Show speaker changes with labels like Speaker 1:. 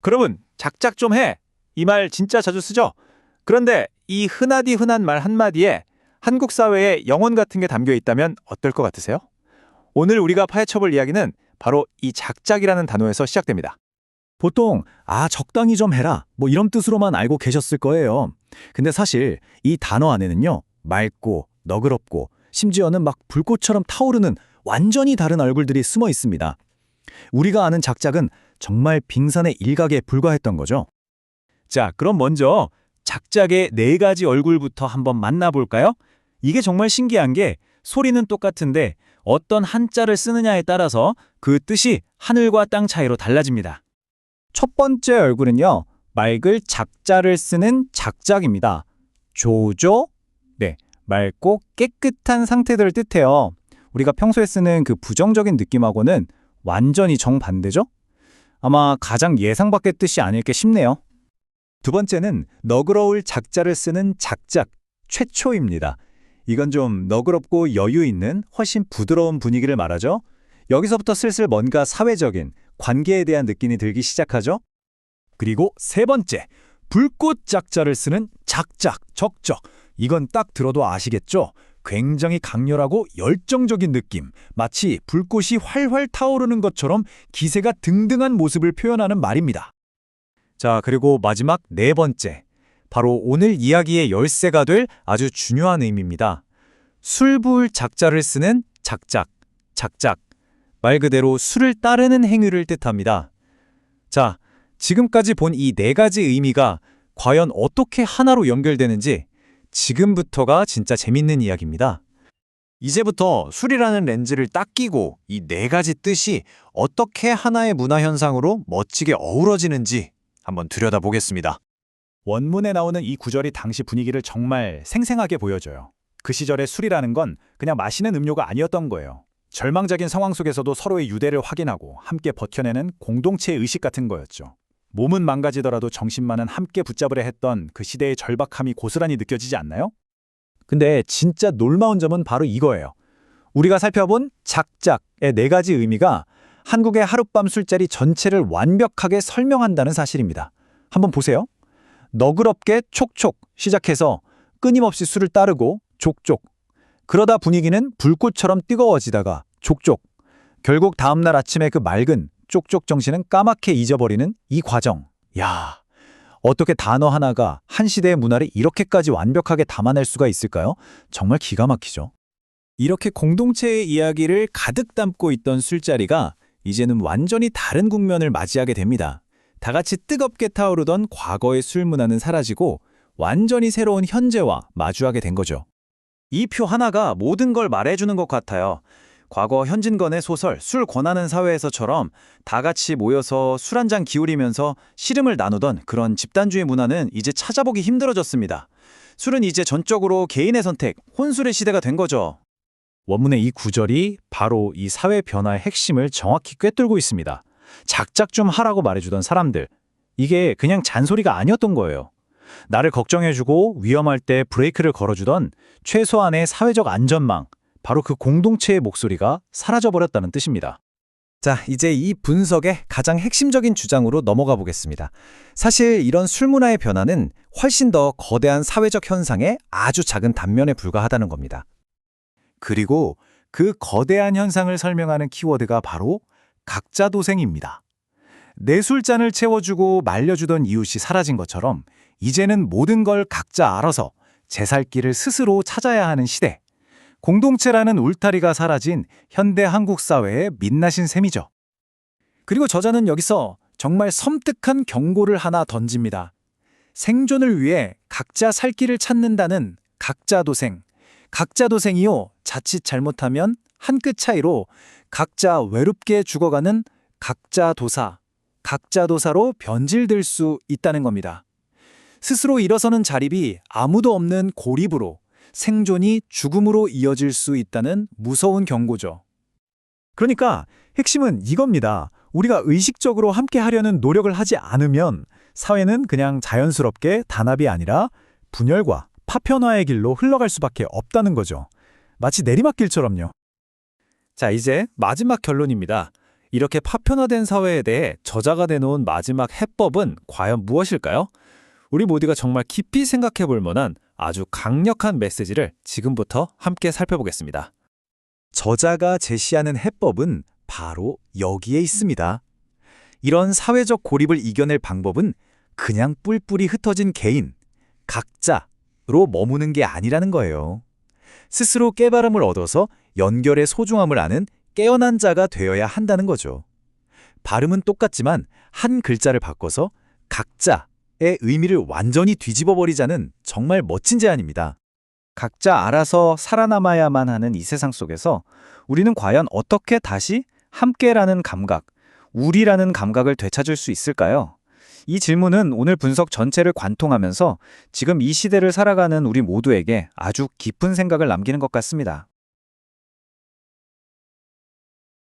Speaker 1: 그러면 작작 좀 해. 이 말 진짜 자주 쓰죠? 그런데 이 흔하디 흔한 말 한마디에 한국 사회의 영혼 같은 게 담겨 있다면 어떨 것 같으세요? 오늘 우리가 파헤쳐볼 이야기는 바로 이 작작이라는 단어에서 시작됩니다.
Speaker 2: 보통 적당히 좀 해라 뭐 이런 뜻으로만 알고 계셨을 거예요. 근데 사실 이 단어 안에는요, 맑고 너그럽고 심지어는 막 불꽃처럼 타오르는 완전히 다른 얼굴들이 숨어 있습니다. 우리가 아는 작작은 정말 빙산의 일각에 불과했던 거죠.
Speaker 1: 자, 그럼 먼저 작작의 네 가지 얼굴부터 한번 만나볼까요? 이게 정말 신기한 게 소리는 똑같은데 어떤 한자를 쓰느냐에 따라서 그 뜻이 하늘과 땅 차이로 달라집니다.
Speaker 2: 첫 번째 얼굴은요, 맑을 작자를 쓰는 작작입니다. 조조? 네, 맑고 깨끗한 상태들을 뜻해요. 우리가 평소에 쓰는 그 부정적인 느낌하고는 완전히 정반대죠? 아마 가장 예상 밖의 뜻이 아닐까 싶네요. 두 번째는 너그러울 작자를 쓰는 작작, 최초입니다. 이건 좀 너그럽고 여유 있는 훨씬 부드러운 분위기를 말하죠. 여기서부터 슬슬 뭔가 사회적인 관계에 대한 느낌이 들기 시작하죠. 그리고 세 번째, 불꽃 작자를 쓰는 작작, 적적. 이건 딱 들어도 아시겠죠? 굉장히 강렬하고 열정적인 느낌, 마치 불꽃이 활활 타오르는 것처럼 기세가 등등한 모습을 표현하는 말입니다. 자, 그리고 마지막 네 번째, 바로 오늘 이야기의 열쇠가 될 아주 중요한 의미입니다. 술 부을 작자를 쓰는 작작, 작작. 말 그대로 술을 따르는 행위를 뜻합니다. 자, 지금까지 본 이 네 가지 의미가 과연 어떻게 하나로 연결되는지 지금부터가 진짜 재밌는 이야기입니다.
Speaker 3: 이제부터 술이라는 렌즈를 딱 끼고 이 네 가지 뜻이 어떻게 하나의 문화 현상으로 멋지게 어우러지는지 한번 들여다보겠습니다.
Speaker 2: 원문에 나오는 이 구절이 당시 분위기를 정말 생생하게 보여줘요. 그 시절의 술이라는 건 그냥 마시는 음료가 아니었던 거예요. 절망적인 상황 속에서도 서로의 유대를 확인하고 함께 버텨내는 공동체의 의식 같은 거였죠. 몸은 망가지더라도 정신만은 함께 붙잡으려 했던 그 시대의 절박함이 고스란히 느껴지지 않나요? 근데 진짜 놀라운 점은 바로 이거예요. 우리가 살펴본 작작의 네 가지 의미가 한국의 하룻밤 술자리 전체를 완벽하게 설명한다는 사실입니다. 한번 보세요. 너그럽게 촉촉 시작해서 끊임없이 술을 따르고 족족. 그러다 분위기는 불꽃처럼 뜨거워지다가 족족. 결국 다음날 아침에 그 맑은 쪽쪽 정신은 까맣게 잊어버리는 이 과정. 야, 어떻게 단어 하나가 한 시대의 문화를 이렇게까지 완벽하게 담아낼 수가 있을까요? 정말 기가 막히죠. 이렇게 공동체의 이야기를 가득 담고 있던 술자리가 이제는 완전히 다른 국면을 맞이하게 됩니다. 다 같이 뜨겁게 타오르던 과거의 술 문화는 사라지고 완전히 새로운 현재와 마주하게 된 거죠.
Speaker 3: 이 표 하나가 모든 걸 말해주는 것 같아요. 과거 현진건의 소설 술 권하는 사회에서처럼 다 같이 모여서 술 한 잔 기울이면서 씨름을 나누던 그런 집단주의 문화는 이제 찾아보기 힘들어졌습니다. 술은 이제 전적으로 개인의 선택, 혼술의 시대가 된 거죠.
Speaker 2: 원문의 이 구절이 바로 이 사회 변화의 핵심을 정확히 꿰뚫고 있습니다. 작작 좀 하라고 말해주던 사람들, 이게 그냥 잔소리가 아니었던 거예요. 나를 걱정해주고 위험할 때 브레이크를 걸어주던 최소한의 사회적 안전망, 바로 그 공동체의 목소리가 사라져버렸다는 뜻입니다. 자, 이제 이 분석의 가장 핵심적인 주장으로 넘어가 보겠습니다. 사실 이런 술 문화의 변화는 훨씬 더 거대한 사회적 현상의 아주 작은 단면에 불과하다는 겁니다. 그리고 그 거대한 현상을 설명하는 키워드가 바로 각자 도생입니다. 내 술잔을 채워주고 말려주던 이웃이 사라진 것처럼 이제는 모든 걸 각자 알아서 제 살 길을 스스로 찾아야 하는 시대. 공동체라는 울타리가 사라진 현대 한국 사회의 민낯인 셈이죠. 그리고 저자는 여기서 정말 섬뜩한 경고를 하나 던집니다. 생존을 위해 각자 살 길을 찾는다는 각자 도생. 각자 도생이요, 자칫 잘못하면 한 끗 차이로 각자 외롭게 죽어가는 각자 도사, 각자 도사로 변질될 수 있다는 겁니다. 스스로 일어서는 자립이 아무도 없는 고립으로, 생존이 죽음으로 이어질 수 있다는 무서운 경고죠. 그러니까 핵심은 이겁니다. 우리가 의식적으로 함께 하려는 노력을 하지 않으면 사회는 그냥 자연스럽게 단합이 아니라 분열과 파편화의 길로 흘러갈 수밖에 없다는 거죠. 마치 내리막길처럼요. 자, 이제 마지막 결론입니다. 이렇게 파편화된 사회에 대해 저자가 내놓은 마지막 해법은 과연 무엇일까요? 우리 모두가 정말 깊이 생각해 볼 만한 아주 강력한 메시지를 지금부터 함께 살펴보겠습니다.
Speaker 3: 저자가 제시하는 해법은 바로 여기에 있습니다. 이런 사회적 고립을 이겨낼 방법은 그냥 뿔뿔이 흩어진 개인, 각자로 머무는 게 아니라는 거예요. 스스로 깨달음을 얻어서 연결의 소중함을 아는 깨어난 자가 되어야 한다는 거죠. 발음은 똑같지만 한 글자를 바꿔서 각자의 의미를 완전히 뒤집어 버리자는 정말 멋진 제안입니다.
Speaker 2: 각자 알아서 살아남아야만 하는 이 세상 속에서 우리는 과연 어떻게 다시 함께라는 감각, 우리라는 감각을 되찾을 수 있을까요? 이 질문은 오늘 분석 전체를 관통하면서 지금 이 시대를 살아가는 우리 모두에게 아주 깊은 생각을 남기는 것 같습니다.